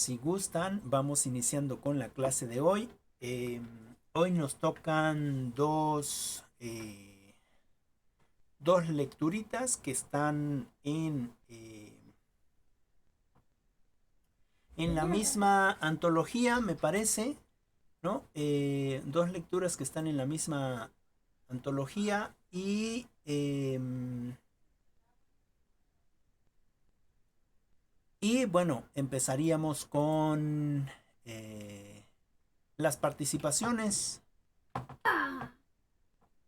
si gustan, vamos iniciando con la clase de hoy. Hoy nos tocan dos lecturitas que están en la misma antología, me parece, ¿no? Dos lecturas que están en la misma antología y bueno, empezaríamos con las participaciones.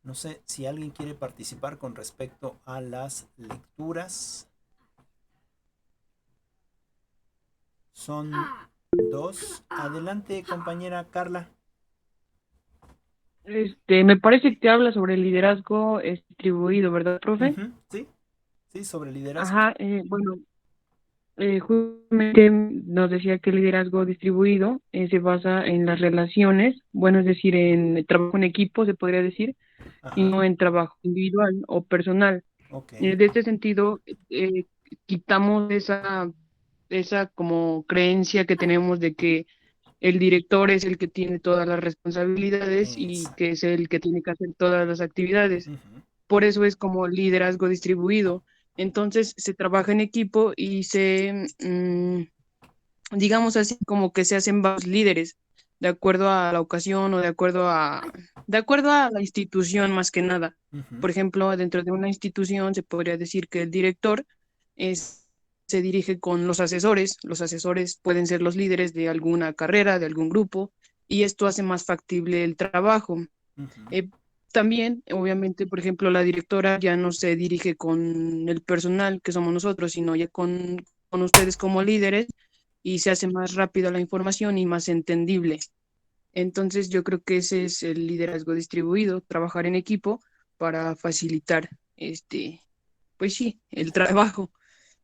No sé si alguien quiere participar con respecto a las lecturas. Son dos. Adelante, compañera Carla. Me parece que habla sobre el liderazgo distribuido, ¿verdad, profe? Ujú, sí, sí, sobre liderazgo. Ajá, bueno, justamente nos decía que el liderazgo distribuido se basa en las relaciones, bueno, es decir, en el trabajo en equipo, se podría decir, y Ajá, no en trabajo individual o personal. ok. De este sentido, quitamos esa como creencia que tenemos de que el director es el que tiene todas las responsabilidades y Exacto. que es el que tiene que hacer todas las actividades. Ujú, Por eso es como liderazgo distribuido. Entonces se trabaja en equipo y digamos así, como que se hacen varios líderes de acuerdo a la ocasión o de acuerdo a la institución más que nada. ujú, Por ejemplo, dentro de una institución se podría decir que el director es, se dirige con los asesores. Los asesores pueden ser los líderes de alguna carrera, de algún grupo, y esto hace más factible el trabajo. ujú. Eh, También, obviamente, por ejemplo, la directora ya no se dirige con el personal que somos nosotros, sino ya con ustedes como líderes y se hace más rápida la información y más entendible. Entonces, yo creo que ese es el liderazgo distribuido, trabajar en equipo para facilitar pues sí, el trabajo.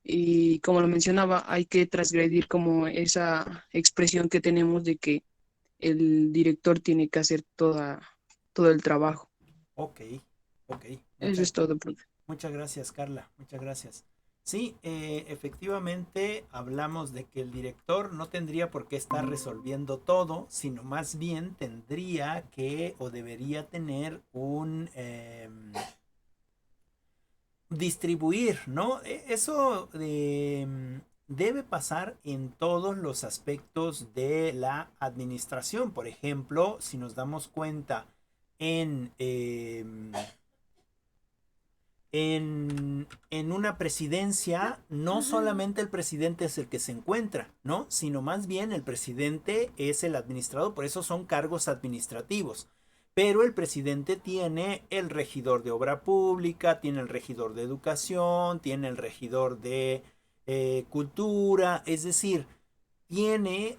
Y como lo mencionaba, hay que transgredir como esa expresión que tenemos de que el director tiene que hacer todo el trabajo. Ok, ok. Eso es todo, profe. Muchas gracias, Carla. Muchas gracias. Sí, efectivamente hablamos de que el director no tendría por qué estar resolviendo todo, sino más bien tendría que o debería tener un distribuir, ¿no? Eso debe pasar en todos los aspectos de la administración. Por ejemplo, si nos damos cuenta en, eh, en una presidencia, no solamente el presidente es el que se encuentra, ¿no? Sino más bien el presidente es el administrador, por eso son cargos administrativos. Pero el presidente tiene el regidor de obra pública, tiene el regidor de educación, tiene el regidor de cultura, es decir, tiene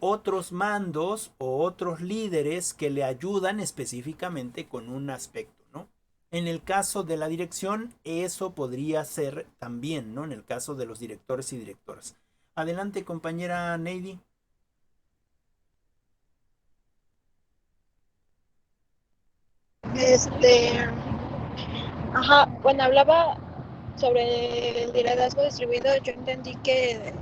otros mandos o otros líderes que le ayudan específicamente con un aspecto, ¿no? En el caso de la dirección, eso podría ser también, ¿no? En el caso de los directores y directoras. Adelante, compañera Neidy. Este, bueno, hablaba sobre el liderazgo distribuido. Yo entendí que,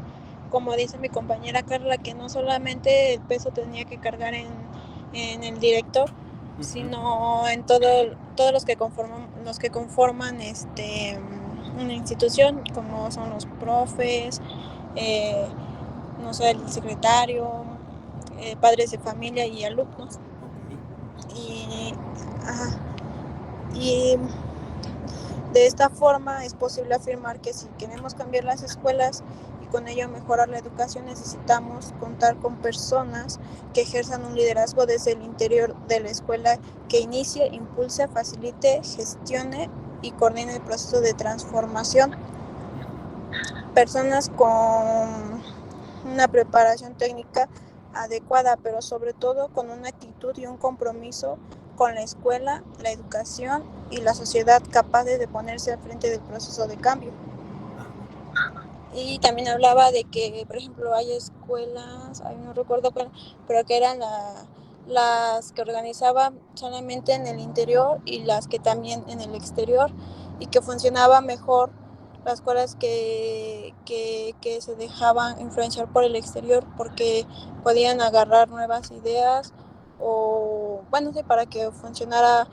como dice mi compañera Carla, que no solamente el peso tenía que cargar en el director, Uh -huh. sino en todos los que conforman una institución, como son los profes, eh, no sé, el secretario, padres de familia y alumnos. Ok. Y, ajá, y de esta forma es posible afirmar que si queremos cambiar las escuelas y con ello mejorar la educación, necesitamos contar con personas que ejerzan un liderazgo desde el interior de la escuela, que inicie, impulse, facilite, gestione y coordine el proceso de transformación. Uh -huh. Personas con una preparación técnica adecuada, pero sobre todo con una actitud y un compromiso con la escuela, la educación y la sociedad, capaces de ponerse al frente del proceso de cambio. Ajá. Y también hablaba de que, por ejemplo, hay escuelas, ay, no recuerdo cuál, pero que eran las que organizaban solamente en el interior y las que también en el exterior, y que funcionaba mejor las escuelas que se dejaban influenciar por el exterior porque podían agarrar nuevas ideas o, bueno, sí, para que funcionara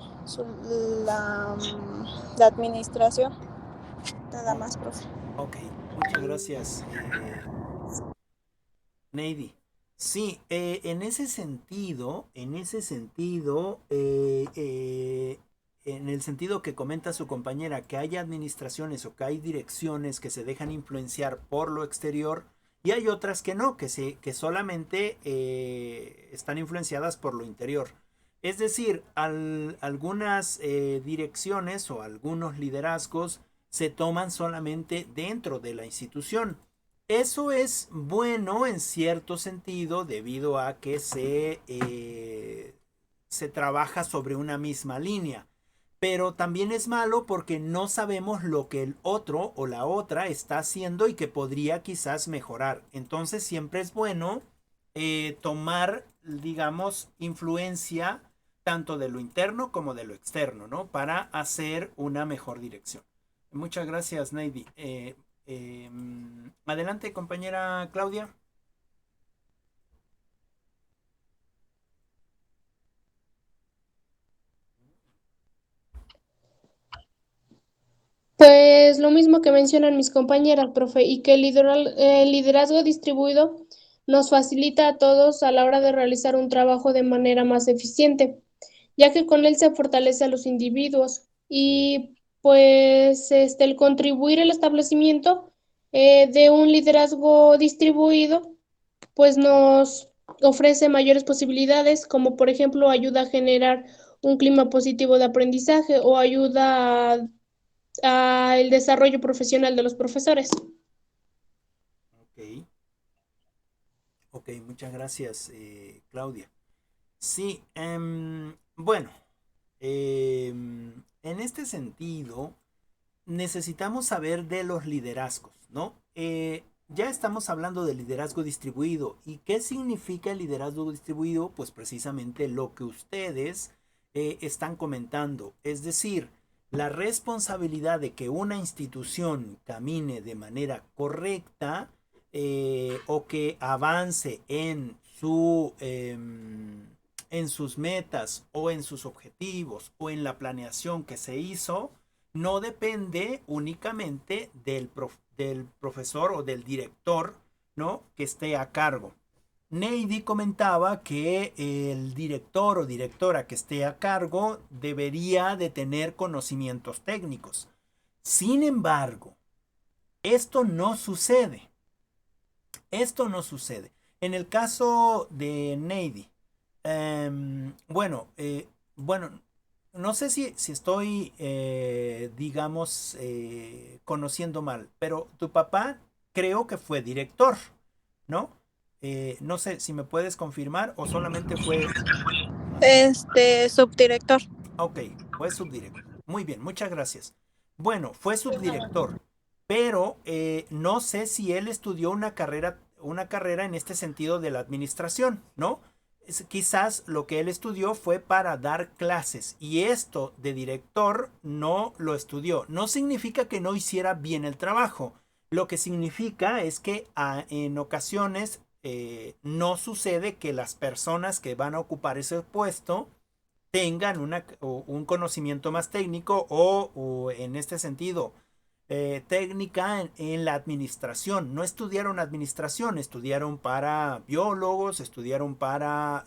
la, la administración. Nada Oh, más, profe. ok, muchas gracias, Neidy. Sí, en el sentido que comenta su compañera, que hay administraciones o que hay direcciones que se dejan influenciar por lo exterior y hay otras que no, que solamente están influenciadas por lo interior. Es decir, algunas direcciones o algunos liderazgos se toman solamente dentro de la institución. Eso es bueno en cierto sentido debido a que se trabaja sobre una misma línea. Pero también es malo porque no sabemos lo que el otro o la otra está haciendo y que podría quizás mejorar. Entonces siempre es bueno tomar, digamos, influencia tanto de lo interno como de lo externo, ¿no? Para hacer una mejor dirección. Muchas gracias, Neidy. Adelante, compañera Claudia. Pues lo mismo que mencionan mis compañeras, profe, y que el liderazgo distribuido nos facilita a todos a la hora de realizar un trabajo de manera más eficiente, ya que con él se fortalece a los individuos y pues el contribuir al establecimiento de un liderazgo distribuido pues nos ofrece mayores posibilidades, como por ejemplo ayuda a generar un clima positivo de aprendizaje o ayuda a el desarrollo profesional de los profesores. Ok, ok, muchas gracias, Claudia. Sí, bueno, en este sentido, necesitamos saber de los liderazgos, ¿no? Ya estamos hablando de liderazgo distribuido. ¿Y qué significa el liderazgo distribuido? Pues precisamente lo que ustedes están comentando. Es decir, la responsabilidad de que una institución camine de manera correcta o que avance en sus metas o en sus objetivos o en la planeación que se hizo, no depende únicamente del profesor o del director, ¿no? Que esté a cargo. Neidy comentaba que el director o directora que esté a cargo debería de tener conocimientos técnicos. Sin embargo, esto no sucede. Esto no sucede. En el caso de Neidy, bueno, bueno, no sé si estoy, digamos, conociendo mal, pero tu papá creo que fue director, ¿no? No sé si me puedes confirmar o solamente fue... Subdirector. Ok, fue subdirector. Muy bien, muchas gracias. Bueno, fue subdirector, pero no sé si él estudió una carrera en este sentido de la administración, ¿no? Quizás lo que él estudió fue para dar clases y esto de director no lo estudió. No significa que no hiciera bien el trabajo. Lo que significa es que en ocasiones no sucede que las personas que van a ocupar ese puesto tengan un conocimiento más técnico o en este sentido técnica en la administración. No estudiaron administración, estudiaron para biólogos, estudiaron para,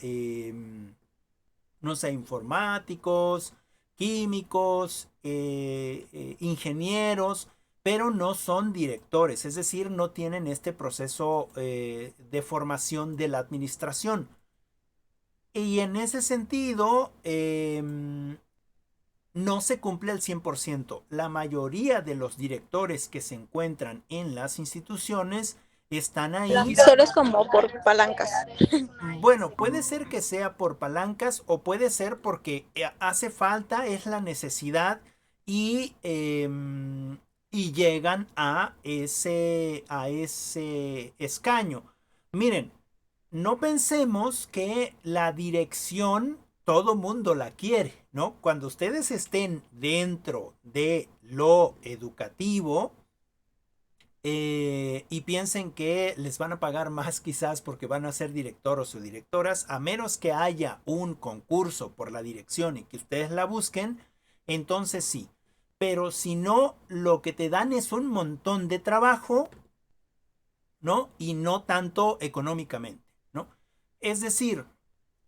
no sé, informáticos, químicos, ingenieros, pero no son directores, es decir, no tienen este proceso de formación de la administración. Y en ese sentido, no se cumple al 100%. La mayoría de los directores que se encuentran en las instituciones están ahí. Solo es como por palancas. Bueno, puede ser que sea por palancas o puede ser porque hace falta, es la necesidad y llegan a ese escaño. Miren, no pensemos que la dirección todo mundo la quiere, ¿no? Cuando ustedes estén dentro de lo educativo, y piensen que les van a pagar más quizás porque van a ser directores o directoras, a menos que haya un concurso por la dirección y que ustedes la busquen, entonces sí. Pero si no, lo que te dan es un montón de trabajo, ¿no? Y no tanto económicamente, ¿no? Es decir,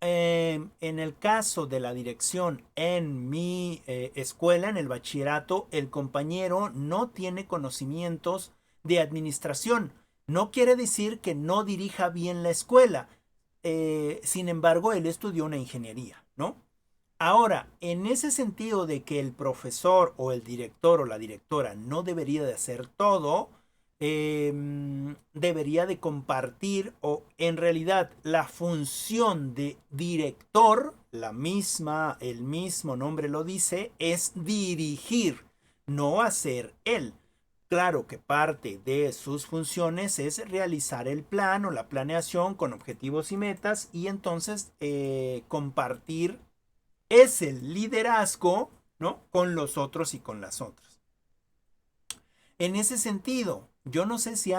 en el caso de la dirección en mi escuela, en el bachillerato, el compañero no tiene conocimientos de administración. No quiere decir que no dirija bien la escuela. Sin embargo, él estudió una ingeniería, ¿no? Ahora, en ese sentido de que el profesor o el director o la directora no debería de hacer todo, debería de compartir o en realidad la función de director, el mismo nombre lo dice, es dirigir, no hacer él. Claro que parte de sus funciones es realizar el plan o la planeación con objetivos y metas y entonces compartir ese liderazgo, ¿no? Con los otros y con las otras. En ese sentido, yo no sé si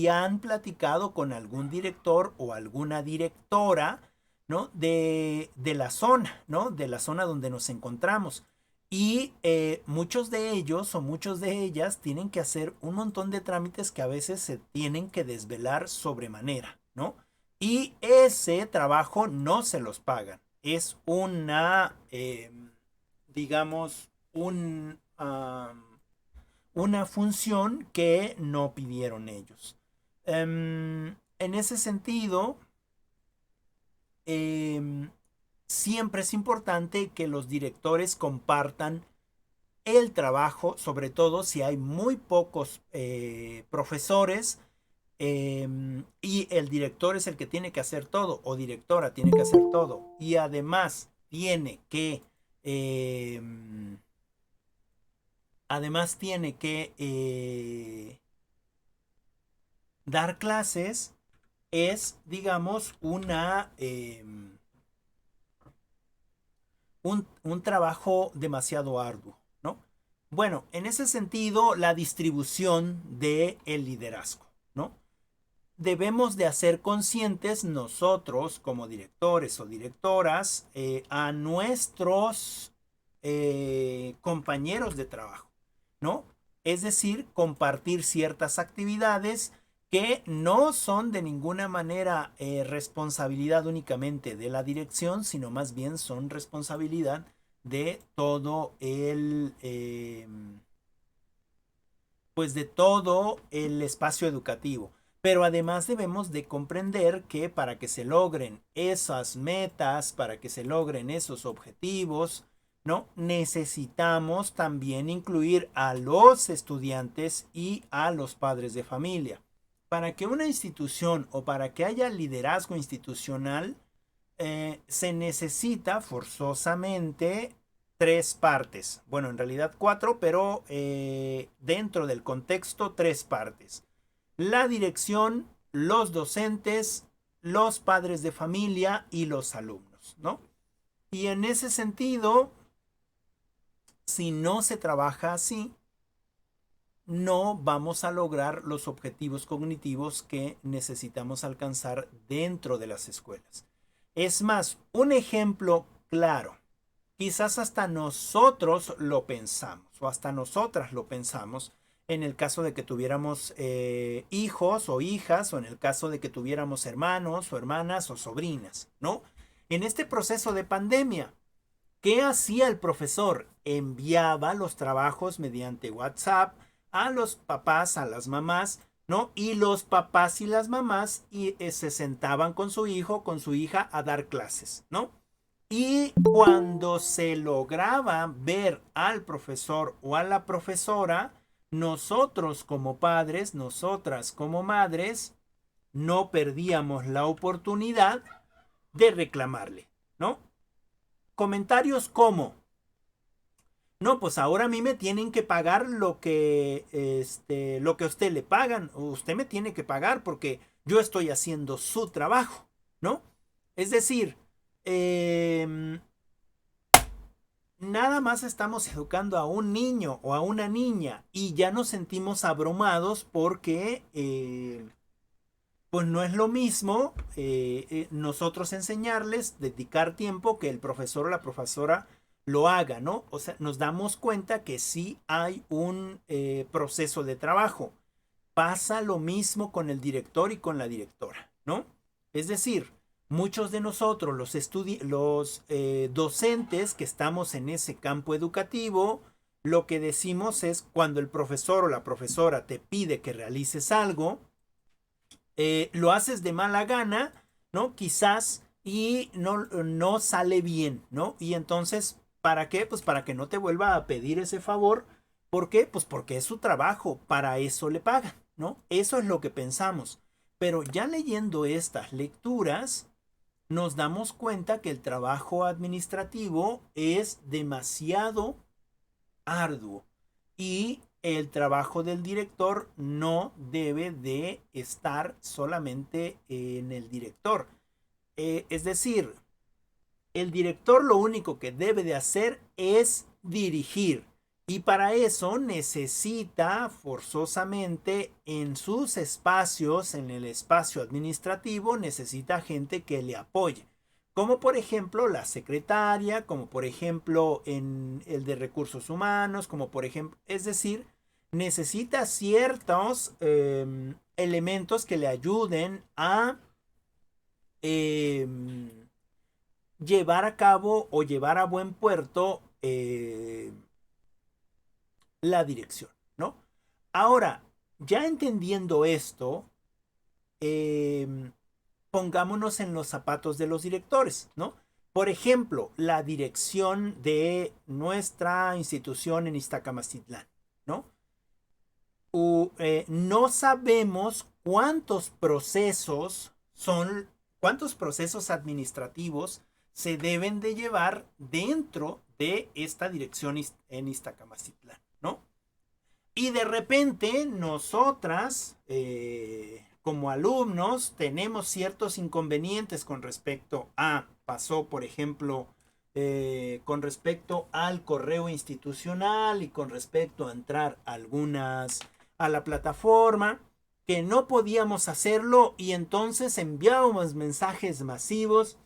han platicado con algún director o alguna directora, ¿no? De la zona, ¿no? De la zona donde nos encontramos. Y muchos de ellos o muchos de ellas tienen que hacer un montón de trámites que a veces se tienen que desvelar sobremanera, ¿no? Y ese trabajo no se los pagan. Es digamos, una función que no pidieron ellos. En ese sentido, siempre es importante que los directores compartan el trabajo, sobre todo si hay muy pocos profesores y el director es el que tiene que hacer todo o directora tiene que hacer todo y además tiene que dar clases. Es, digamos, un trabajo demasiado arduo, ¿no? Bueno, en ese sentido, la distribución del liderazgo, ¿no? Debemos de hacer conscientes nosotros como directores o directoras a nuestros compañeros de trabajo, ¿no? Es decir, compartir ciertas actividades que no son de ninguna manera responsabilidad únicamente de la dirección, sino más bien son responsabilidad de todo pues de todo el espacio educativo. Pero además debemos de comprender que para que se logren esas metas, para que se logren esos objetivos, ¿no? Necesitamos también incluir a los estudiantes y a los padres de familia. Para que una institución o para que haya liderazgo institucional, se necesita forzosamente 3 partes. Bueno, en realidad 4, pero dentro del contexto 3 partes. La dirección, los docentes, los padres de familia y los alumnos, ¿no? Y en ese sentido, si no se trabaja así, no vamos a lograr los objetivos cognitivos que necesitamos alcanzar dentro de las escuelas. Es más, un ejemplo claro, quizás hasta nosotros lo pensamos o hasta nosotras lo pensamos en el caso de que tuviéramos hijos o hijas o en el caso de que tuviéramos hermanos o hermanas o sobrinas, ¿no? En este proceso de pandemia, ¿qué hacía el profesor? Enviaba los trabajos mediante WhatsApp a los papás, a las mamás, ¿no? Y los papás y las mamás se sentaban con su hijo, con su hija a dar clases, ¿no? Y cuando se lograba ver al profesor o a la profesora, nosotros como padres, nosotras como madres, no perdíamos la oportunidad de reclamarle, ¿no? Comentarios como, no, pues ahora a mí me tienen que pagar lo que a usted le pagan, o usted me tiene que pagar porque yo estoy haciendo su trabajo, ¿no? Es decir, nada más estamos educando a un niño o a una niña y ya nos sentimos abrumados porque pues no es lo mismo nosotros enseñarles, dedicar tiempo que el profesor o la profesora lo haga, ¿no? O sea, nos damos cuenta que sí hay un proceso de trabajo. Pasa lo mismo con el director y con la directora, ¿no? Es decir, muchos de nosotros, los docentes que estamos en ese campo educativo, lo que decimos es cuando el profesor o la profesora te pide que realices algo, lo haces de mala gana, ¿no? Quizás y no sale bien, ¿no? Y entonces, ¿para qué? Pues para que no te vuelva a pedir ese favor. ¿Por qué? Pues porque es su trabajo, para eso le pagan, ¿no? Eso es lo que pensamos. Pero ya leyendo estas lecturas, nos damos cuenta que el trabajo administrativo es demasiado arduo y el trabajo del director no debe de estar solamente en el director. Es decir, el director lo único que debe de hacer es dirigir. Y para eso necesita forzosamente en sus espacios, en el espacio administrativo, necesita gente que le apoye. Como por ejemplo la secretaria, como por ejemplo en el de recursos humanos, como por ejemplo, es decir, necesita ciertos elementos que le ayuden a eh, llevar a cabo o llevar a buen puerto la dirección, ¿no? Ahora, ya entendiendo esto, pongámonos en los zapatos de los directores, ¿no? Por ejemplo, la dirección de nuestra institución en Iztacamacitlán, ¿no? No sabemos cuántos procesos administrativos se deben de llevar dentro de esta dirección en Iztacamacitlán, ¿no? Y de repente nosotras, como alumnos, tenemos ciertos inconvenientes con respecto a, pasó por ejemplo, con respecto al correo institucional y con respecto a entrar a la plataforma, que no podíamos hacerlo y entonces enviábamos mensajes masivos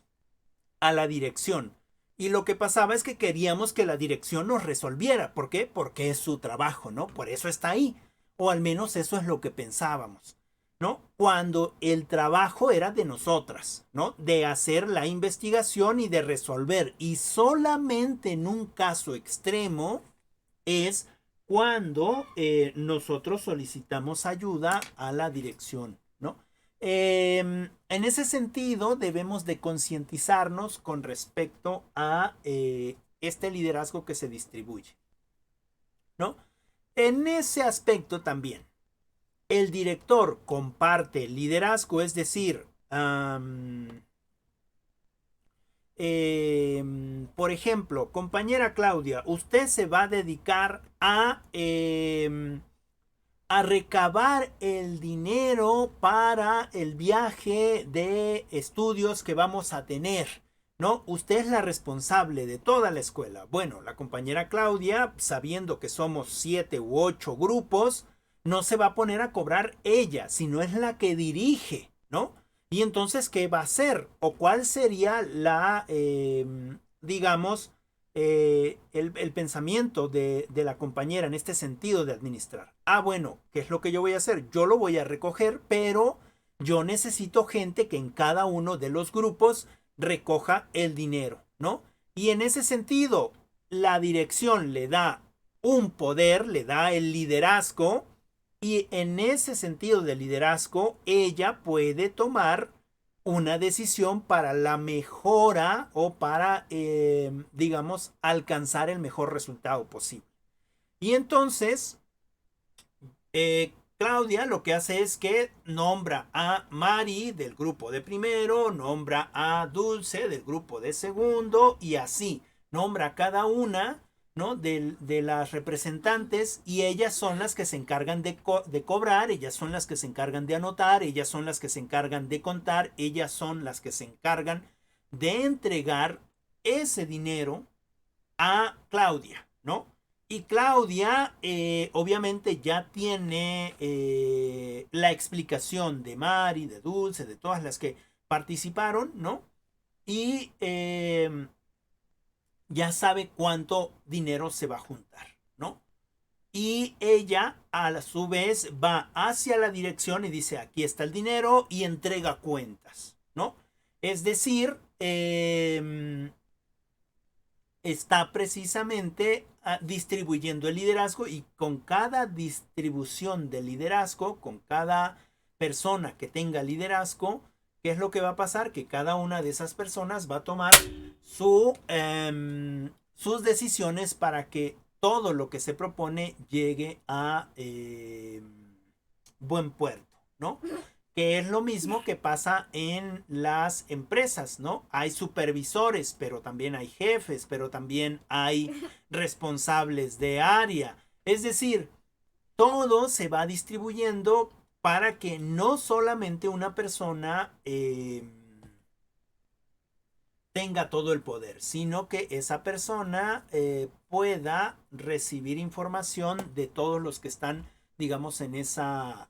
a la dirección. Y lo que pasaba es que queríamos que la dirección nos resolviera. ¿Por qué? Porque es su trabajo, ¿no? Por eso está ahí. O al menos eso es lo que pensábamos, ¿no? Cuando el trabajo era de nosotras, ¿no? De hacer la investigación y de resolver. Y solamente en un caso extremo es cuando nosotros solicitamos ayuda a la dirección, ¿no? En ese sentido, debemos de concientizarnos con respecto a este liderazgo que se distribuye, ¿no? En ese aspecto también, el director comparte el liderazgo, es decir, por ejemplo, compañera Claudia, usted se va a dedicar a recabar el dinero para el viaje de estudios que vamos a tener, ¿no? Usted es la responsable de toda la escuela. Bueno, la compañera Claudia, sabiendo que somos 7 u 8 grupos, no se va a poner a cobrar ella, sino es la que dirige, ¿no? Y entonces, ¿qué va a hacer? ¿O cuál sería digamos, el pensamiento de la compañera en este sentido de administrar? Ah, bueno, ¿qué es lo que yo voy a hacer? Yo lo voy a recoger, pero yo necesito gente que en cada uno de los grupos recoja el dinero, ¿no? Y en ese sentido, la dirección le da un poder, le da el liderazgo, y en ese sentido de liderazgo, ella puede tomar una decisión para la mejora o para, digamos, alcanzar el mejor resultado posible. Y entonces, Claudia lo que hace es que nombra a Mari del grupo de primero, nombra a Dulce del grupo de segundo y así, nombra a cada una, ¿no? de las representantes y ellas son las que se encargan de cobrar, ellas son las que se encargan de anotar, ellas son las que se encargan de contar, ellas son las que se encargan de entregar ese dinero a Claudia, ¿no? Y Claudia obviamente ya tiene la explicación de Mari, de Dulce, de todas las que participaron, ¿no? Y ya sabe cuánto dinero se va a juntar, ¿no? Y ella a su vez va hacia la dirección y dice, aquí está el dinero, y entrega cuentas, ¿no? Es decir, está precisamente distribuyendo el liderazgo, y con cada distribución de liderazgo, con cada persona que tenga liderazgo, ¿qué es lo que va a pasar? Que cada una de esas personas va a tomar sus decisiones para que todo lo que se propone llegue a buen puerto, ¿no? Que es lo mismo que pasa en las empresas, ¿no? Hay supervisores, pero también hay jefes, pero también hay responsables de área. Es decir, todo se va distribuyendo para que no solamente una persona tenga todo el poder, sino que esa persona pueda recibir información de todos los que están, digamos, en esa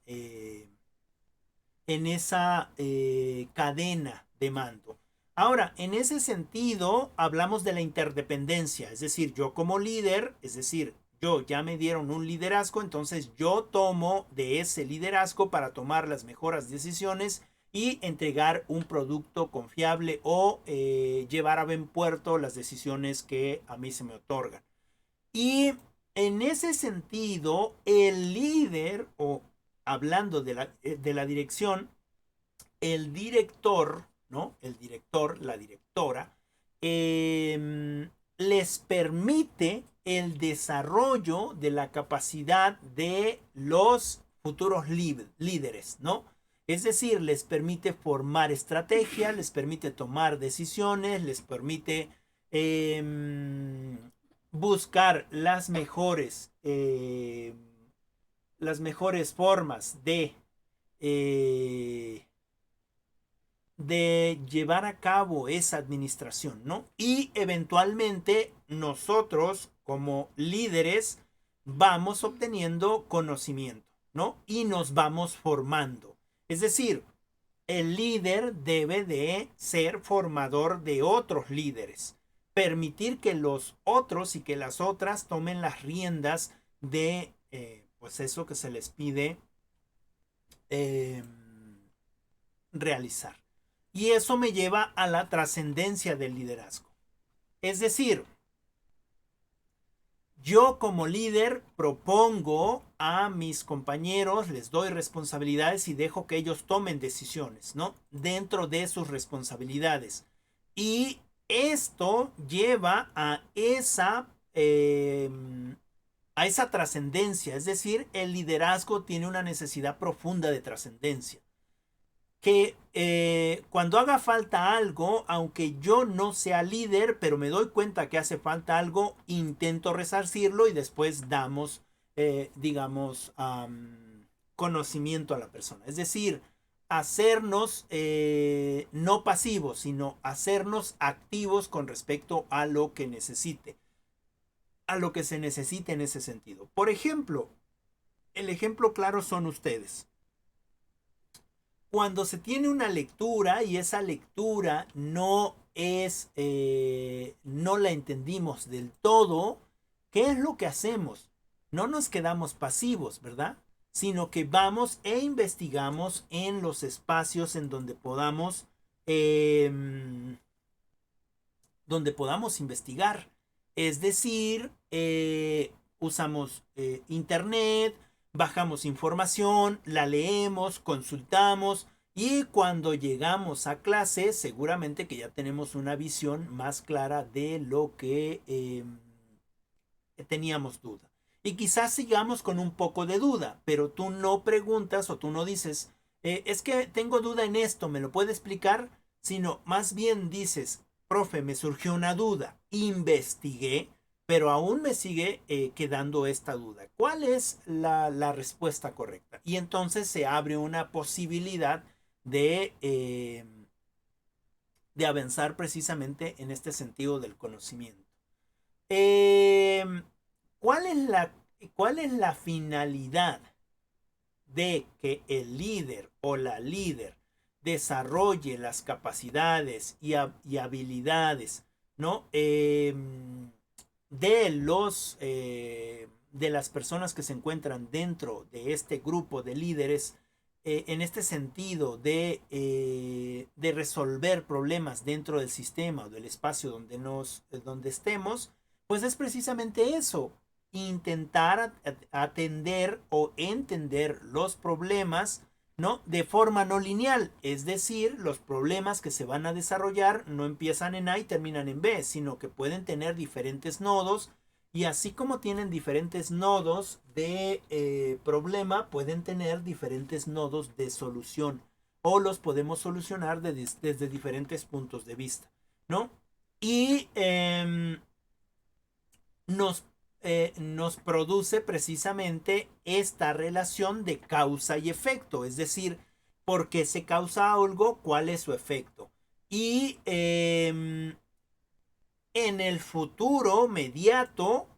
cadena de mando. Ahora, en ese sentido, hablamos de la interdependencia, es decir, yo como líder, es decir, yo ya me dieron un liderazgo, entonces yo tomo de ese liderazgo para tomar las mejores decisiones y entregar un producto confiable o llevar a buen puerto las decisiones que a mí se me otorgan. Y en ese sentido, el líder, o hablando de la dirección, el director, ¿no? El director, la directora, les permite el desarrollo de la capacidad de los futuros líderes, ¿no? Es decir, les permite formar estrategia, les permite tomar decisiones, les permite buscar las mejores formas de llevar a cabo esa administración, ¿no? Y eventualmente nosotros como líderes vamos obteniendo conocimiento, ¿no? Y nos vamos formando. Es decir, el líder debe de ser formador de otros líderes, permitir que los otros y que las otras tomen las riendas de pues eso que se les pide realizar. Y eso me lleva a la trascendencia del liderazgo. Es decir, yo como líder propongo a mis compañeros, les doy responsabilidades y dejo que ellos tomen decisiones, ¿no? Dentro de sus responsabilidades. Y esto lleva a esa trascendencia. Es decir, el liderazgo tiene una necesidad profunda de trascendencia. Que cuando haga falta algo, aunque yo no sea líder, pero me doy cuenta que hace falta algo, intento resarcirlo y después damos, digamos, conocimiento a la persona. Es decir, hacernos no pasivos, sino hacernos activos con respecto a lo que necesite, a lo que se necesite en ese sentido. Por ejemplo, el ejemplo claro son ustedes. Cuando se tiene una lectura y esa lectura no la entendimos del todo, ¿qué es lo que hacemos? No nos quedamos pasivos, ¿verdad? Sino que vamos e investigamos en los espacios en donde podamos investigar. Es decir, usamos internet, bajamos información, la leemos, consultamos, y cuando llegamos a clase seguramente que ya tenemos una visión más clara de lo que teníamos duda. Y quizás sigamos con un poco de duda, pero tú no preguntas o tú no dices, es que tengo duda en esto, ¿me lo puede explicar? Sino más bien dices, profe, me surgió una duda, investigué, pero aún me sigue quedando esta duda. ¿Cuál es la respuesta correcta? Y entonces se abre una posibilidad de avanzar precisamente en este sentido del conocimiento. Em, ¿cuál es la finalidad de que el líder o la líder desarrolle las capacidades y habilidades, ¿no? De las personas que se encuentran dentro de este grupo de líderes, en este sentido de resolver problemas dentro del sistema o del espacio donde estemos, pues es precisamente eso, intentar atender o entender los problemas, ¿no? De forma no lineal, es decir, los problemas que se van a desarrollar no empiezan en A y terminan en B, sino que pueden tener diferentes nodos, y así como tienen diferentes nodos de problema, pueden tener diferentes nodos de solución, o los podemos solucionar desde diferentes puntos de vista, ¿no? Y nos nos produce precisamente esta relación de causa y efecto, es decir, por qué se causa algo, cuál es su efecto. Y en el futuro mediato,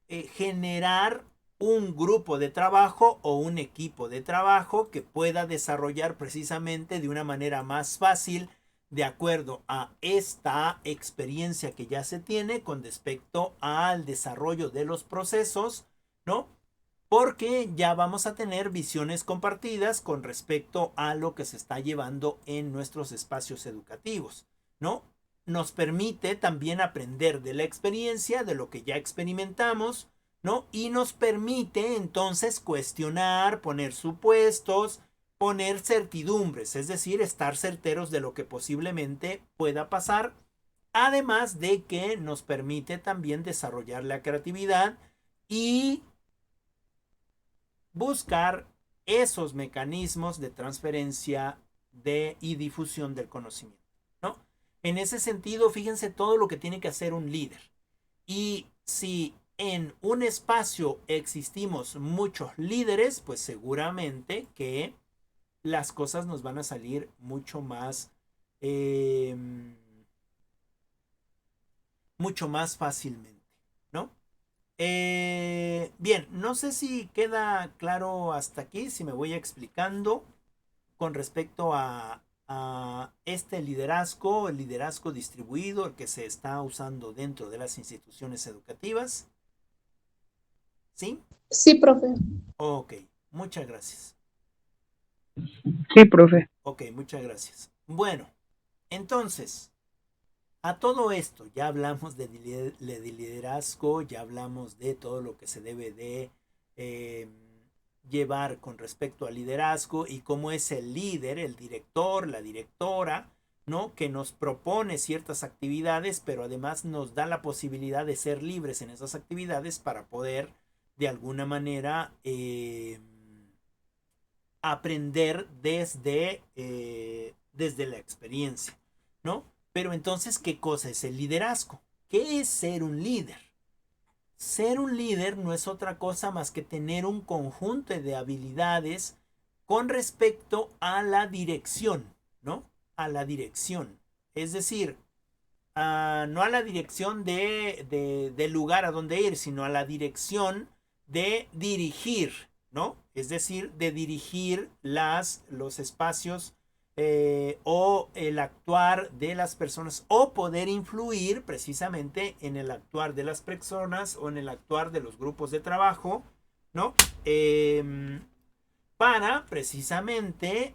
generar un grupo de trabajo o un equipo de trabajo que pueda desarrollar precisamente de una manera más fácil, de acuerdo a esta experiencia que ya se tiene con respecto al desarrollo de los procesos, ¿no? Porque ya vamos a tener visiones compartidas con respecto a lo que se está llevando en nuestros espacios educativos, ¿no? Nos permite también aprender de la experiencia, de lo que ya experimentamos, ¿no? Y nos permite entonces cuestionar, poner supuestos, poner certidumbres, es decir, estar certeros de lo que posiblemente pueda pasar, además de que nos permite también desarrollar la creatividad y buscar esos mecanismos de transferencia y difusión del conocimiento, ¿no? En ese sentido, fíjense todo lo que tiene que hacer un líder. Y si en un espacio existimos muchos líderes, pues seguramente que las cosas nos van a salir eh, mucho más fácilmente, ¿no? Bien, no sé si queda claro hasta aquí, si me voy explicando con respecto a este liderazgo, el liderazgo distribuido, el que se está usando dentro de las instituciones educativas. ¿Sí? Sí, profe. Ok, muchas gracias. Sí, profe. Ok, muchas gracias. Bueno, entonces, a todo esto, ya hablamos de liderazgo, ya hablamos de todo lo que se debe de llevar con respecto al liderazgo y cómo es el líder, el director, la directora, ¿no? Que nos propone ciertas actividades, pero además nos da la posibilidad de ser libres en esas actividades para poder, de alguna manera, aprender desde la experiencia, ¿no? Pero entonces, ¿qué cosa es el liderazgo? ¿Qué es ser un líder? Ser un líder no es otra cosa más que tener un conjunto de habilidades con respecto a la dirección, ¿no? A la dirección. Es decir, no a la dirección del lugar a donde ir, sino a la dirección de dirigir, ¿no? Es decir, de dirigir los espacios o el actuar de las personas o poder influir precisamente en el actuar de las personas o en el actuar de los grupos de trabajo, ¿no? Para precisamente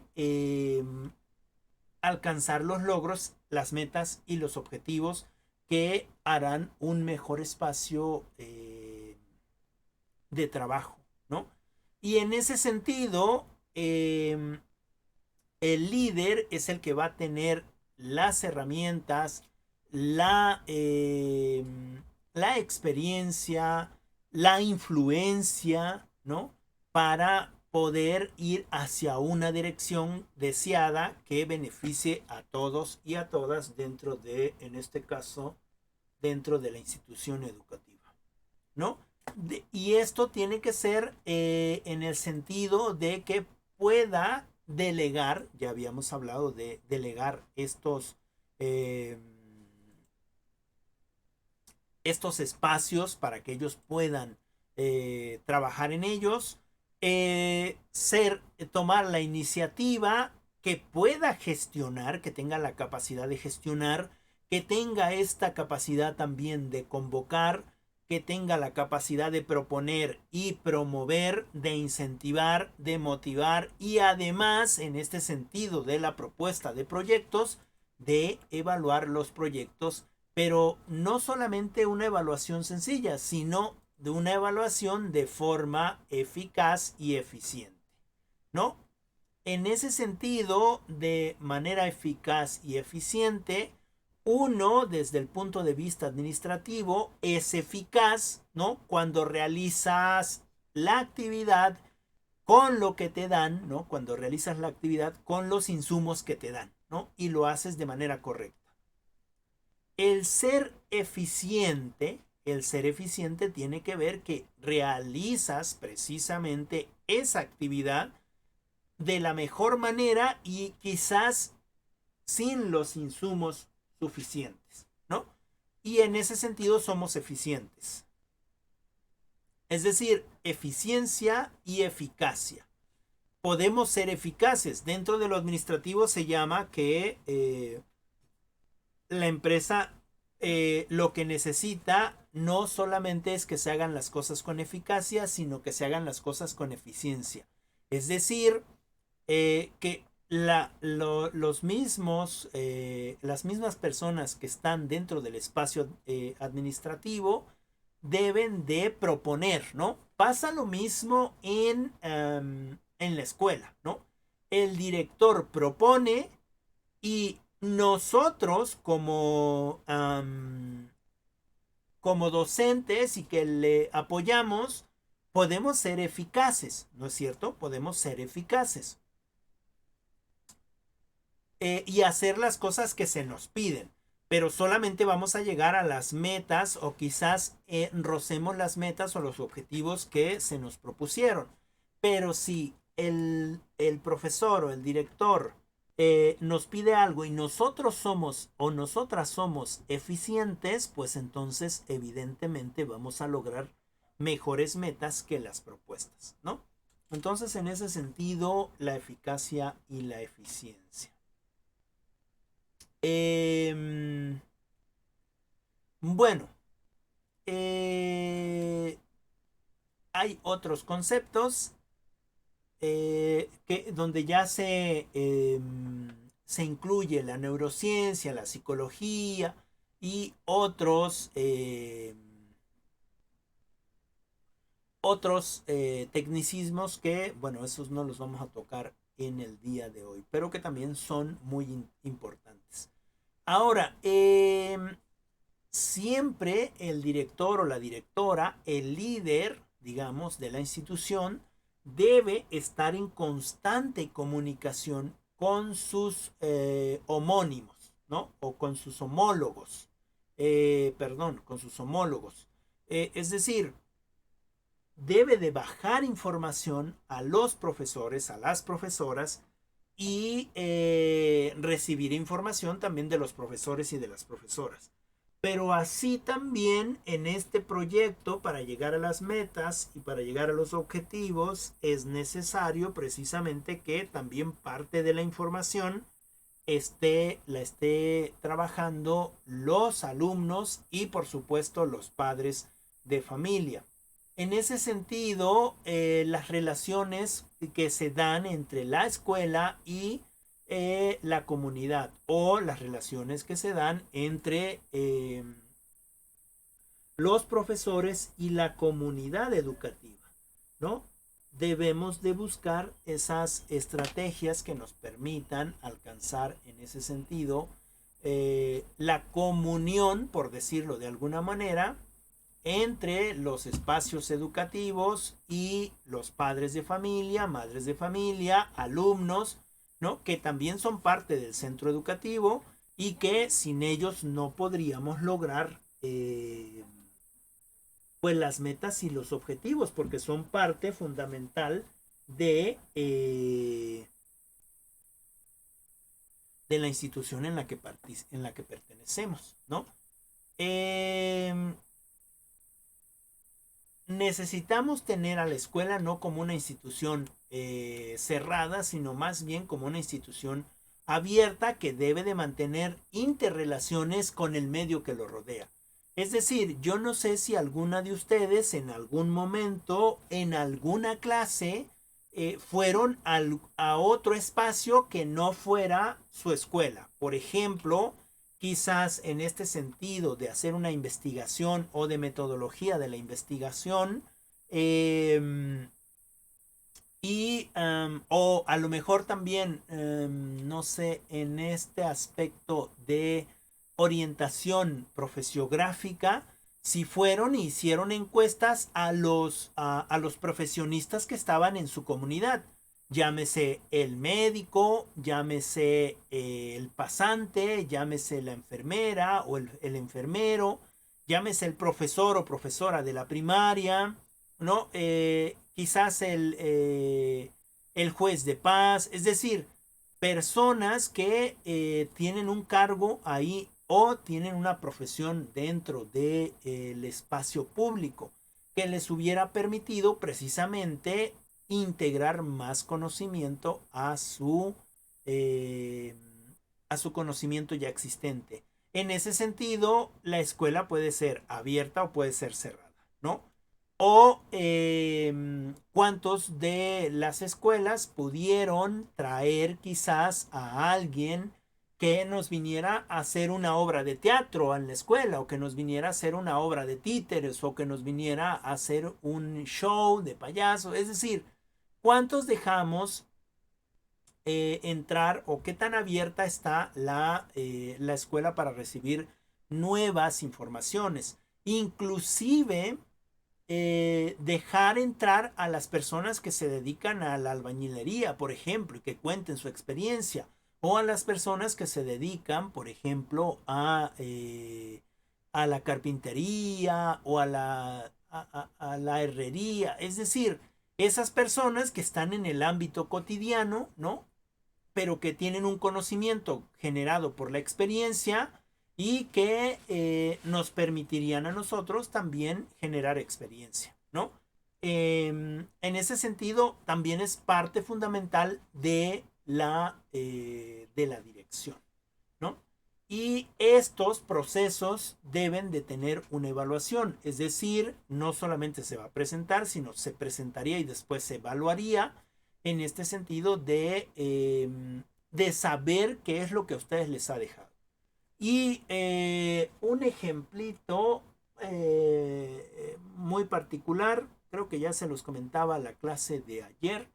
alcanzar los logros, las metas y los objetivos que harán un mejor espacio de trabajo, ¿no? Y en ese sentido, el líder es el que va a tener las herramientas, la experiencia, la influencia, ¿no? Para poder ir hacia una dirección deseada que beneficie a todos y a todas dentro de, en este caso, dentro de la institución educativa, ¿no? Y esto tiene que ser en el sentido de que pueda delegar, ya habíamos hablado de delegar estos espacios para que ellos puedan trabajar en ellos, tomar la iniciativa, que pueda gestionar, que tenga la capacidad de gestionar, que tenga esta capacidad también de convocar, que tenga la capacidad de proponer y promover, de incentivar, de motivar y además, en este sentido de la propuesta de proyectos, de evaluar los proyectos, pero no solamente una evaluación sencilla, sino de una evaluación de forma eficaz y eficiente, ¿no? En ese sentido, de manera eficaz y eficiente, uno, desde el punto de vista administrativo, es eficaz, ¿no? Cuando realizas la actividad con lo que te dan, ¿no? Cuando realizas la actividad con los insumos que te dan, ¿no? Y lo haces de manera correcta. El ser eficiente tiene que ver que realizas precisamente esa actividad de la mejor manera y quizás sin los insumos suficientes, ¿no? Y en ese sentido somos eficientes. Es decir, eficiencia y eficacia. Podemos ser eficaces. Dentro de lo administrativo se llama que la empresa lo que necesita no solamente es que se hagan las cosas con eficacia, sino que se hagan las cosas con eficiencia. Es decir, que las mismas personas que están dentro del espacio administrativo deben de proponer, ¿no? Pasa lo mismo en la escuela, ¿no? El director propone y nosotros como docentes y que le apoyamos, podemos ser eficaces, ¿no es cierto? Podemos ser eficaces. Y hacer las cosas que se nos piden. Pero solamente vamos a llegar a las metas o quizás rocemos las metas o los objetivos que se nos propusieron. Pero si el profesor o el director nos pide algo y nosotros somos o nosotras somos eficientes, pues entonces evidentemente vamos a lograr mejores metas que las propuestas, ¿no? Entonces, en ese sentido, la eficacia y la eficiencia. Bueno, hay otros conceptos donde ya se incluye la neurociencia, la psicología y otros tecnicismos que, bueno, esos no los vamos a tocar en el día de hoy, pero que también son muy importantes. Ahora, siempre el director o la directora, el líder, digamos, de la institución, debe estar en constante comunicación con sus homónimos, ¿no? O con sus homólogos. Con sus homólogos. Es decir, debe de bajar información a los profesores, a las profesoras y recibir información también de los profesores y de las profesoras. Pero así también en este proyecto, para llegar a las metas y para llegar a los objetivos, es necesario precisamente que también parte de la información la esté trabajando los alumnos y por supuesto los padres de familia. En ese sentido, las relaciones que se dan entre la escuela y la comunidad o las relaciones que se dan entre los profesores y la comunidad educativa, ¿no? Debemos de buscar esas estrategias que nos permitan alcanzar en ese sentido la comunión, por decirlo de alguna manera, entre los espacios educativos y los padres de familia, madres de familia, alumnos, ¿no? Que también son parte del centro educativo y que sin ellos no podríamos lograr pues las metas y los objetivos, porque son parte fundamental de la institución en la que pertenecemos, ¿no? necesitamos tener a la escuela no como una institución cerrada, sino más bien como una institución abierta que debe de mantener interrelaciones con el medio que lo rodea. Es decir, yo no sé si alguna de ustedes en algún momento, en alguna clase, fueron a otro espacio que no fuera su escuela. Por ejemplo, quizás en este sentido de hacer una investigación o de metodología de la investigación, o a lo mejor también, no sé, en este aspecto de orientación profesiográfica, si fueron e hicieron encuestas a los profesionistas que estaban en su comunidad. Llámese el médico, llámese el pasante, llámese la enfermera o el enfermero, llámese el profesor o profesora de la primaria, ¿no? Quizás el juez de paz, es decir, personas que tienen un cargo ahí o tienen una profesión dentro del espacio público que les hubiera permitido precisamente integrar más conocimiento eh, a su conocimiento ya existente. En ese sentido, la escuela puede ser abierta o puede ser cerrada, ¿no? O cuántos de las escuelas pudieron traer quizás a alguien que nos viniera a hacer una obra de teatro en la escuela, o que nos viniera a hacer una obra de títeres, o que nos viniera a hacer un show de payaso. Es decir, ¿cuántos dejamos entrar, o qué tan abierta está la escuela para recibir nuevas informaciones? Inclusive dejar entrar a las personas que se dedican a la albañilería, por ejemplo, y que cuenten su experiencia, o a las personas que se dedican, por ejemplo, a la carpintería o a la herrería. Es decir, esas personas que están en el ámbito cotidiano, ¿no? Pero que tienen un conocimiento generado por la experiencia y que nos permitirían a nosotros también generar experiencia, ¿no? En ese sentido, también es parte fundamental de la dirección, ¿no? Y estos procesos deben de tener una evaluación, es decir, no solamente se va a presentar, sino se presentaría y después se evaluaría en este sentido de saber qué es lo que a ustedes les ha dejado. Y un ejemplito muy particular, creo que ya se los comentaba la clase de ayer.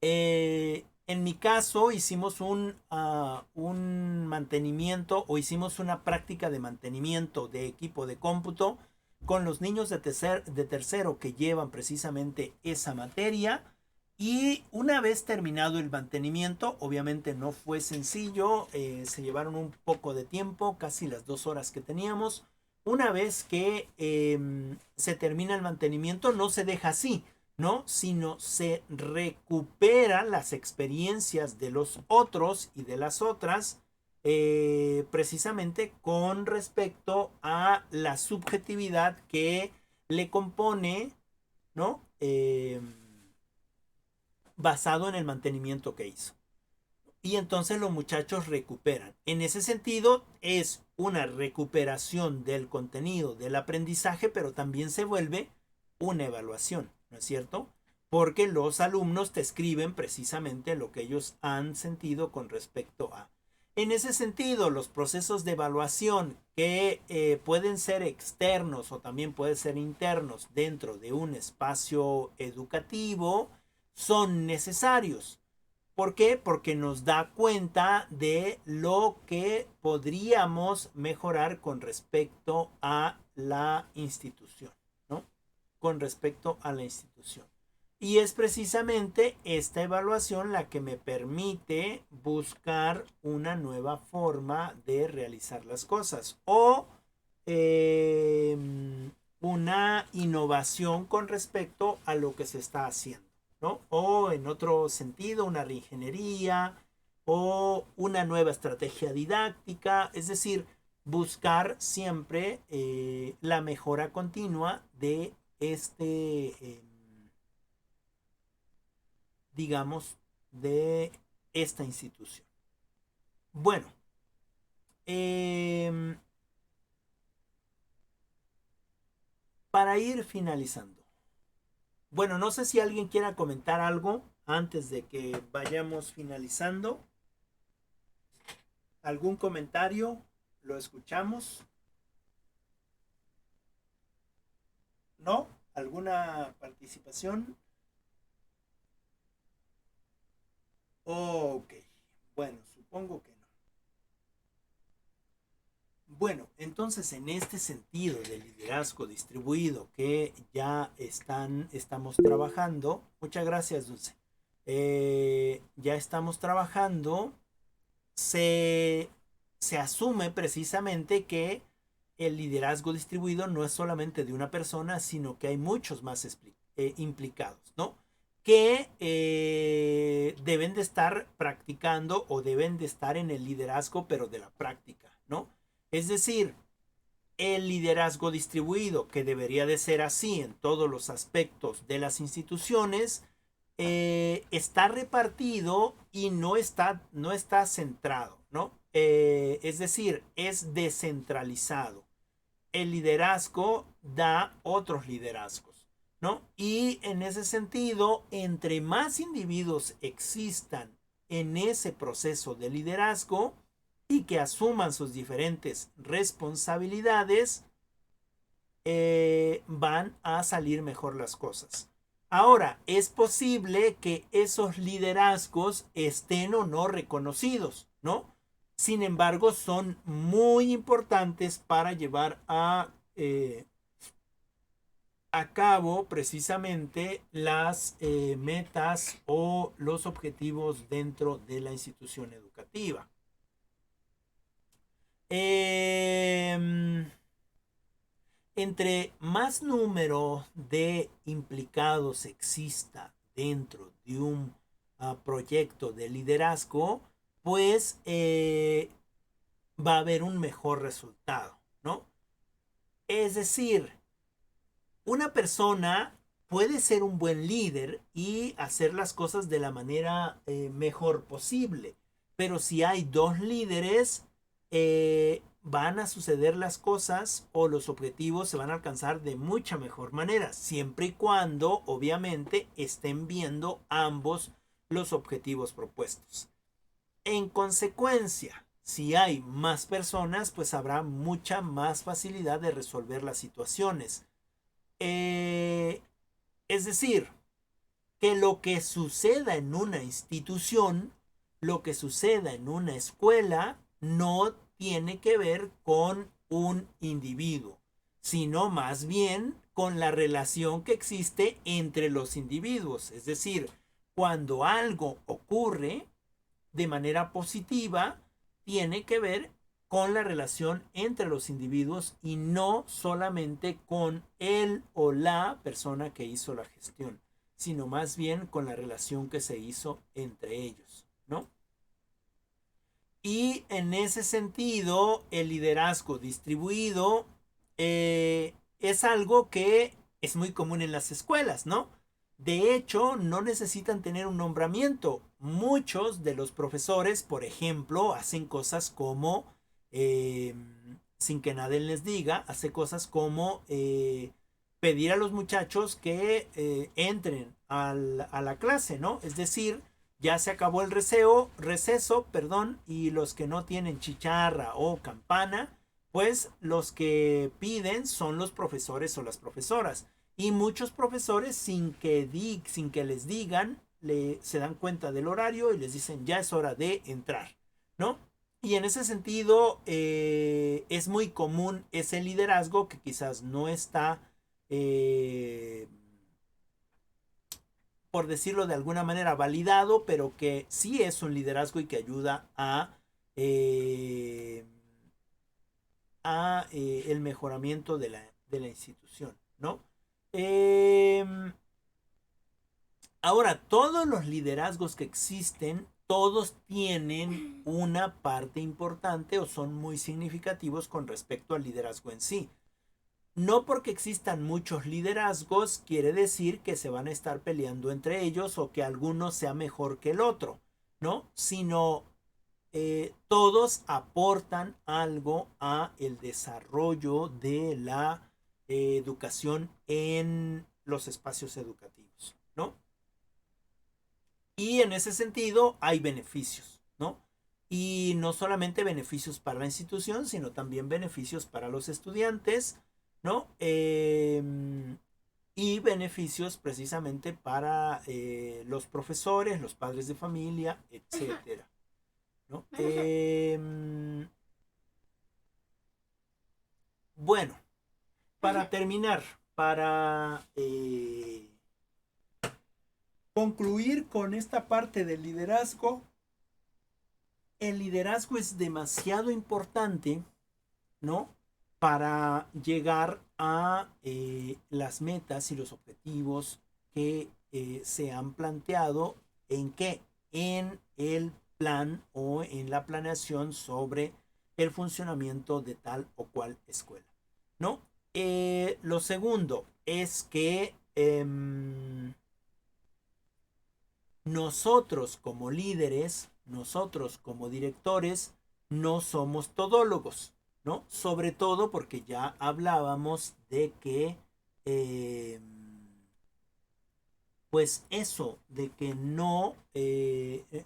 En mi caso hicimos un mantenimiento, o hicimos una práctica de mantenimiento de equipo de cómputo con los niños de tercero que llevan precisamente esa materia. Y una vez terminado el mantenimiento, obviamente no fue sencillo, se llevaron un poco de tiempo, casi las 2 horas que teníamos. Una vez que se termina el mantenimiento, no se deja así, ¿no? Sino se recuperan las experiencias de los otros y de las otras, precisamente con respecto a la subjetividad que le compone, ¿no? Basado en el mantenimiento que hizo. Y entonces los muchachos recuperan. En ese sentido, es una recuperación del contenido, del aprendizaje, pero también se vuelve una evaluación, ¿no es cierto? Porque los alumnos te escriben precisamente lo que ellos han sentido con respecto a. En ese sentido, los procesos de evaluación que pueden ser externos o también pueden ser internos dentro de un espacio educativo son necesarios. ¿Por qué? Porque nos da cuenta de lo que podríamos mejorar con respecto a la institución, ¿no? Con respecto a la institución. Y es precisamente esta evaluación la que me permite buscar una nueva forma de realizar las cosas, o una innovación con respecto a lo que se está haciendo, ¿no? O en otro sentido, una reingeniería o una nueva estrategia didáctica. Es decir, buscar siempre la mejora continua de digamos, de esta institución. Bueno, para ir finalizando. Bueno, no sé si alguien quiera comentar algo antes de que vayamos finalizando. ¿Algún comentario? ¿Lo escuchamos? ¿No? ¿Alguna participación? Ok. Bueno, supongo que no. Bueno, entonces en este sentido de liderazgo distribuido que ya estamos trabajando, muchas gracias, Dulce. Ya estamos trabajando, se asume precisamente que el liderazgo distribuido no es solamente de una persona, sino que hay muchos más implicados, ¿no? Que deben de estar practicando o deben de estar en el liderazgo, pero de la práctica, ¿no? Es decir, el liderazgo distribuido, que debería de ser así en todos los aspectos de las instituciones, está repartido y no está centrado, ¿no? Es decir, es descentralizado. El liderazgo da otros liderazgos, ¿no? Y en ese sentido, entre más individuos existan en ese proceso de liderazgo y que asuman sus diferentes responsabilidades, van a salir mejor las cosas. Ahora, es posible que esos liderazgos estén o no reconocidos, ¿no? Sin embargo, son muy importantes para llevar a cabo precisamente las metas o los objetivos dentro de la institución educativa. Entre más número de implicados exista dentro de un proyecto de liderazgo, pues va a haber un mejor resultado, ¿no? Es decir, una persona puede ser un buen líder y hacer las cosas de la manera mejor posible, pero si hay dos líderes, van a suceder las cosas o los objetivos se van a alcanzar de mucha mejor manera, siempre y cuando obviamente estén viendo ambos los objetivos propuestos. En consecuencia, si hay más personas, pues habrá mucha más facilidad de resolver las situaciones. Es decir, que lo que suceda en una institución, lo que suceda en una escuela, no tiene que ver con un individuo, sino más bien con la relación que existe entre los individuos. Es decir, cuando algo ocurre de manera positiva, tiene que ver con la relación entre los individuos y no solamente con él o la persona que hizo la gestión, sino más bien con la relación que se hizo entre ellos, ¿no? Y en ese sentido, el liderazgo distribuido es algo que es muy común en las escuelas, ¿no? De hecho, no necesitan tener un nombramiento. Muchos de los profesores, por ejemplo, hacen cosas como, sin que nadie les diga, hace cosas como pedir a los muchachos que entren a la clase, ¿no? Es decir, ya se acabó el receso, y los que no tienen chicharra o campana, pues los que piden son los profesores o las profesoras. Y muchos profesores sin que les digan, se dan cuenta del horario y les dicen ya es hora de entrar, ¿no? Y en ese sentido es muy común ese liderazgo que quizás no está, por decirlo de alguna manera, validado, pero que sí es un liderazgo y que ayuda a el mejoramiento de la institución, ¿no? Ahora, todos los liderazgos que existen todos tienen una parte importante o son muy significativos con respecto al liderazgo en sí. No porque existan muchos liderazgos quiere decir que se van a estar peleando entre ellos o que alguno sea mejor que el otro, ¿no? Sino todos aportan algo a el desarrollo de la educación en los espacios educativos, ¿no? Y en ese sentido hay beneficios, ¿no? Y no solamente beneficios para la institución, sino también beneficios para los estudiantes, ¿no? Y beneficios precisamente para los profesores, los padres de familia, etcétera, ¿no? Bueno, para terminar, para concluir con esta parte del liderazgo, el liderazgo es demasiado importante, ¿no? Para llegar a las metas y los objetivos que se han planteado. ¿En qué? En el plan o en la planeación sobre el funcionamiento de tal o cual escuela, ¿no? Lo segundo es que nosotros como líderes, nosotros como directores, no somos todólogos, ¿no? Sobre todo porque ya hablábamos de que pues eso, de que no,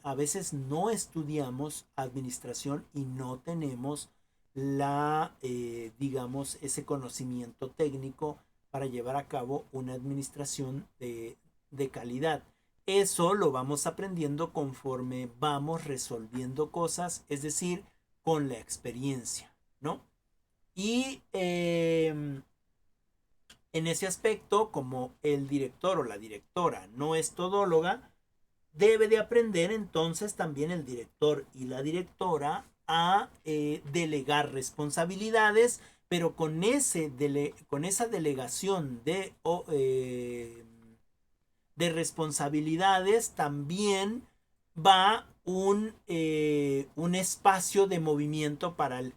a veces no estudiamos administración y no tenemos la, digamos, ese conocimiento técnico para llevar a cabo una administración de calidad. Eso lo vamos aprendiendo conforme vamos resolviendo cosas, es decir, con la experiencia, ¿no? Y en ese aspecto, como el director o la directora no es todóloga, debe de aprender entonces también el director y la directora a delegar responsabilidades, pero con esa delegación de responsabilidades también va un espacio de movimiento para el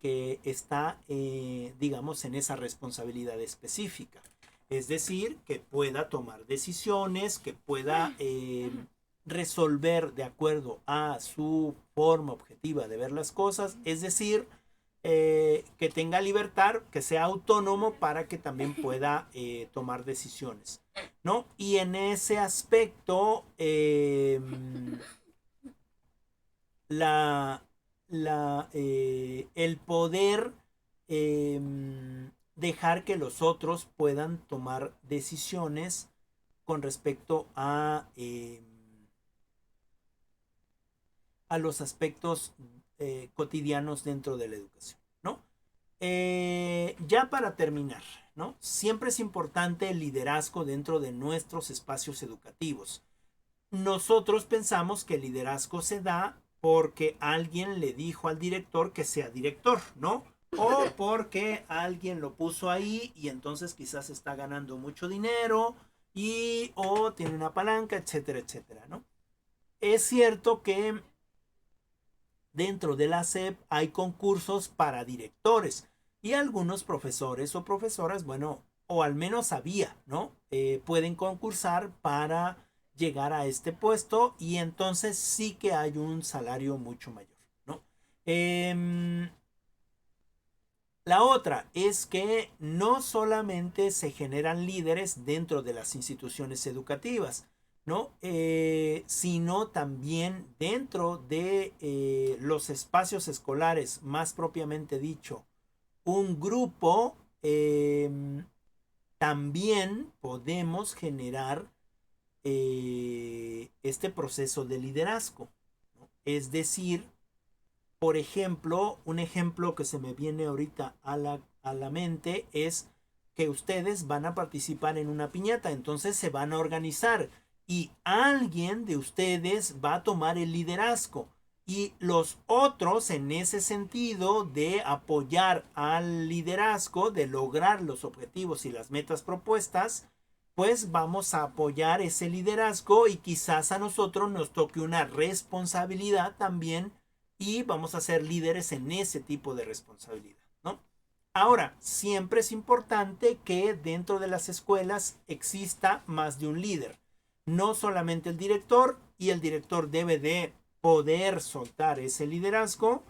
que está, digamos, en esa responsabilidad específica. Es decir, que pueda tomar decisiones, que pueda resolver de acuerdo a su forma objetiva de ver las cosas, es decir, que tenga libertad, que sea autónomo para que también pueda tomar decisiones, ¿no? Y en ese aspecto, el poder dejar que los otros puedan tomar decisiones con respecto a los aspectos cotidianos dentro de la educación, ¿no? Ya para terminar, ¿no? Siempre es importante el liderazgo dentro de nuestros espacios educativos. Nosotros pensamos que el liderazgo se da porque alguien le dijo al director que sea director, ¿no? O porque alguien lo puso ahí y entonces quizás está ganando mucho dinero o tiene una palanca, etcétera, etcétera, ¿no? Es cierto que dentro de la SEP hay concursos para directores y algunos profesores o profesoras, bueno, o al menos había, ¿no? Pueden concursar para llegar a este puesto y entonces sí que hay un salario mucho mayor, ¿no? La otra es que no solamente se generan líderes dentro de las instituciones educativas, ¿no? Sino también dentro de los espacios escolares, más propiamente dicho, un grupo, también podemos generar este proceso de liderazgo, ¿no? Es decir, por ejemplo, un ejemplo que se me viene ahorita a la mente es que ustedes van a participar en una piñata, entonces se van a organizar y alguien de ustedes va a tomar el liderazgo y los otros en ese sentido de apoyar al liderazgo, de lograr los objetivos y las metas propuestas, pues vamos a apoyar ese liderazgo y quizás a nosotros nos toque una responsabilidad también y vamos a ser líderes en ese tipo de responsabilidad, ¿no? Ahora, siempre es importante que dentro de las escuelas exista más de un líder, no solamente el director, y el director debe de poder soltar ese liderazgo,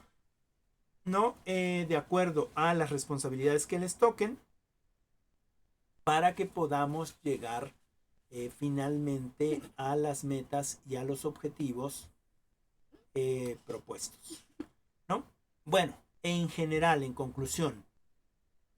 ¿no? De acuerdo a las responsabilidades que les toquen, para que podamos llegar finalmente a las metas y a los objetivos propuestos, ¿no? Bueno, en general, en conclusión,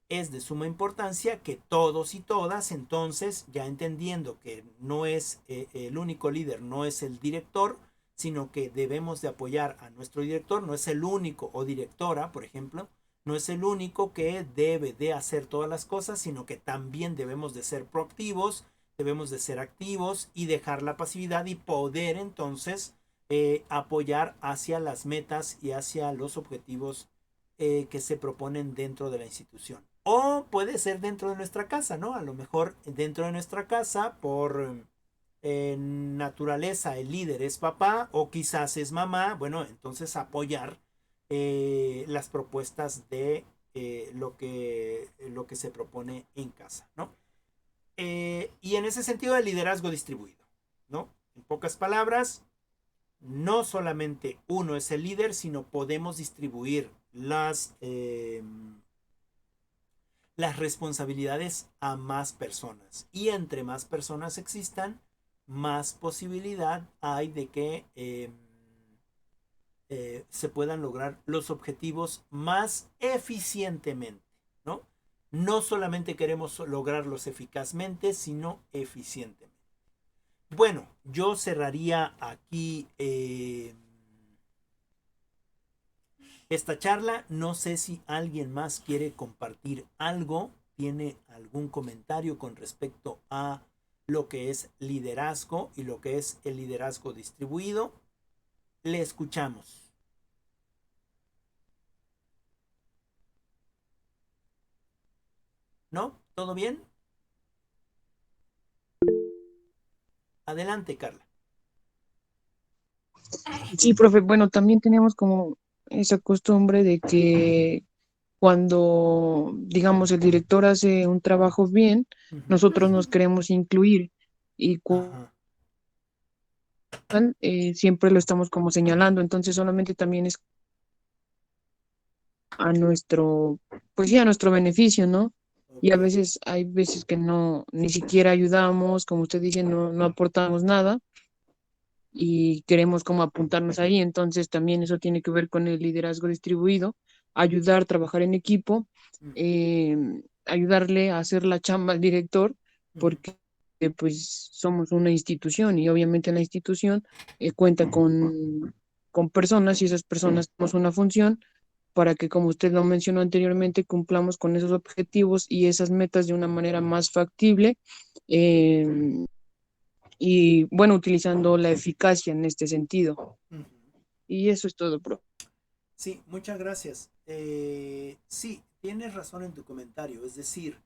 es de suma importancia que todos y todas, entonces, ya entendiendo que no es el único líder, no es el director, sino que debemos de apoyar a nuestro director, no es el único, o directora, por ejemplo, no es el único que debe de hacer todas las cosas, sino que también debemos de ser proactivos, debemos de ser activos y dejar la pasividad y poder entonces apoyar hacia las metas y hacia los objetivos que se proponen dentro de la institución. O puede ser dentro de nuestra casa, ¿no? A lo mejor dentro de nuestra casa, por naturaleza, el líder es papá o quizás es mamá. Bueno, entonces apoyar las propuestas de lo que se propone en casa, ¿no? Y en ese sentido, el liderazgo distribuido, ¿no? En pocas palabras, no solamente uno es el líder, sino podemos distribuir las responsabilidades a más personas. Y entre más personas existan, más posibilidad hay de que se puedan lograr los objetivos más eficientemente, ¿no? No solamente queremos lograrlos eficazmente, sino eficientemente. Bueno, yo cerraría aquí esta charla. No sé si alguien más quiere compartir algo, tiene algún comentario con respecto a lo que es liderazgo y lo que es el liderazgo distribuido. Le escuchamos. ¿No? ¿Todo bien? Adelante, Carla. Sí, profe, bueno, también tenemos como esa costumbre de que cuando, digamos, el director hace un trabajo bien, nosotros nos queremos incluir y Ajá. siempre lo estamos como señalando, entonces solamente también es a nuestro, pues sí, a nuestro beneficio, ¿no? Y a Ok. veces hay veces que no, ni siquiera ayudamos, como usted dice, no aportamos nada y queremos como apuntarnos ahí. Entonces también eso tiene que ver con el liderazgo distribuido, ayudar, trabajar en equipo, eh, ayudarle a hacer la chamba al director, porque pues somos una institución y obviamente la institución cuenta con personas y esas personas tenemos una función para que, como usted lo mencionó anteriormente, cumplamos con esos objetivos y esas metas de una manera más factible. eh, y bueno, utilizando la eficacia en este sentido. Y eso es todo, bro. Sí, muchas gracias. Sí, tienes razón en tu comentario. Es decir,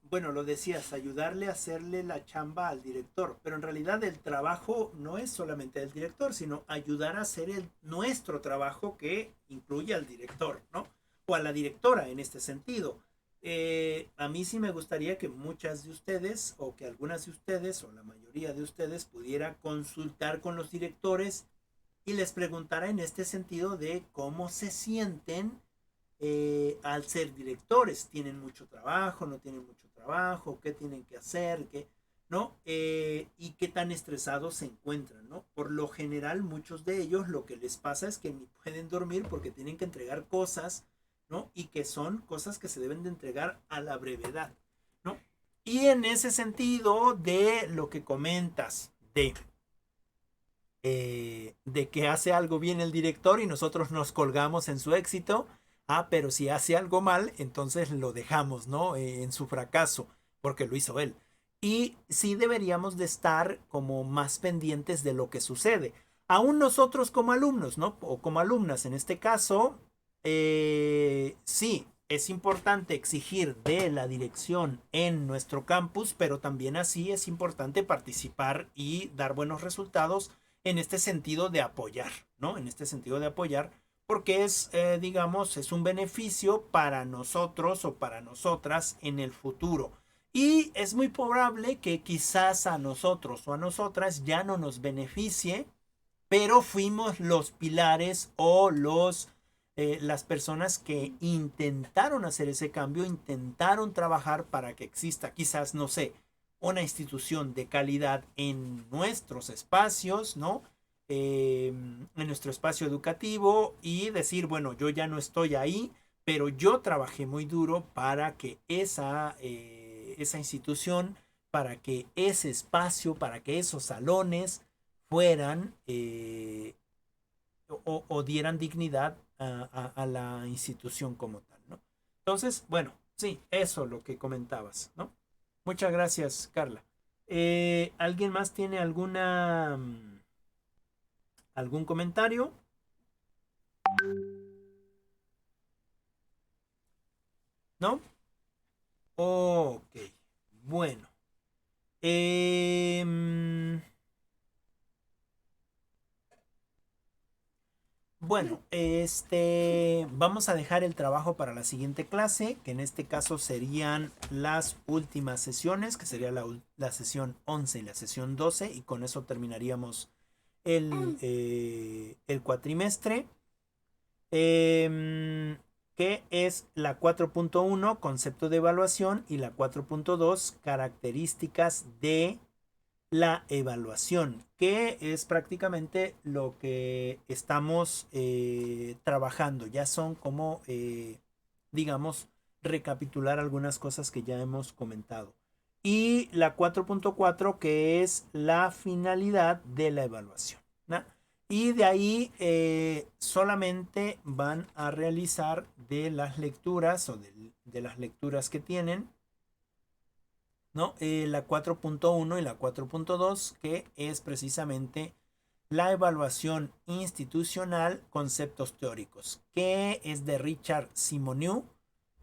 bueno, lo decías, ayudarle a hacerle la chamba al director, pero en realidad el trabajo no es solamente del director, sino ayudar a hacer nuestro trabajo que incluye al director, ¿no? O a la directora en este sentido. A mí sí me gustaría que muchas de ustedes, o que algunas de ustedes, o la mayoría de ustedes, pudiera consultar con los directores y les preguntara en este sentido de cómo se sienten al ser directores. ¿Tienen mucho trabajo? ¿No tienen mucho trabajo? ¿Qué tienen que hacer? ¿Qué, no? Y qué tan estresados se encuentran, ¿no? Por lo general, muchos de ellos lo que les pasa es que ni pueden dormir porque tienen que entregar cosas, ¿no? Y que son cosas que se deben de entregar a la brevedad, ¿no? Y en ese sentido de lo que comentas de que hace algo bien el director y nosotros nos colgamos en su éxito. Ah, pero si hace algo mal, entonces lo dejamos, ¿no? En su fracaso, porque lo hizo él. Y sí deberíamos de estar como más pendientes de lo que sucede. Aún nosotros como alumnos, ¿no? O como alumnas en este caso, sí, es importante exigir de la dirección en nuestro campus, pero también así es importante participar y dar buenos resultados en este sentido de apoyar, ¿no? En este sentido de apoyar, porque es, digamos, es un beneficio para nosotros o para nosotras en el futuro. Y es muy probable que quizás a nosotros o a nosotras ya no nos beneficie, pero fuimos los pilares o las personas que intentaron hacer ese cambio, intentaron trabajar para que exista quizás, no sé, una institución de calidad en nuestros espacios, ¿no? En nuestro espacio educativo y decir, bueno, yo ya no estoy ahí, pero yo trabajé muy duro para que esa institución, para que ese espacio, para que esos salones fueran o dieran dignidad a la institución como tal, ¿no? Entonces, bueno, sí, eso lo que comentabas, ¿no? Muchas gracias, Carla. ¿Alguien más tiene algún comentario? ¿No? Ok, bueno. Bueno, vamos a dejar el trabajo para la siguiente clase, que en este caso serían las últimas sesiones, que sería la sesión 11 y la sesión 12, y con eso terminaríamos el cuatrimestre, que es la 4.1, concepto de evaluación, y la 4.2, características de la evaluación, que es prácticamente lo que estamos trabajando. Ya son como, digamos, recapitular algunas cosas que ya hemos comentado. Y la 4.4, que es la finalidad de la evaluación, ¿no? Y de ahí solamente van a realizar de las lecturas o de las lecturas que tienen, ¿no? La 4.1 y la 4.2, que es precisamente la evaluación institucional, conceptos teóricos, que es de Richard Simoniou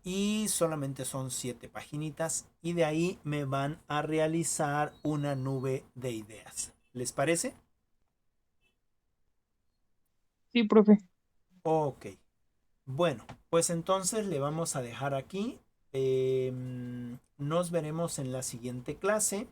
y solamente son 7 paginitas y de ahí me van a realizar una nube de ideas. ¿Les parece? Sí, profe. Ok. Bueno, pues entonces le vamos a dejar aquí. Nos veremos en la siguiente clase.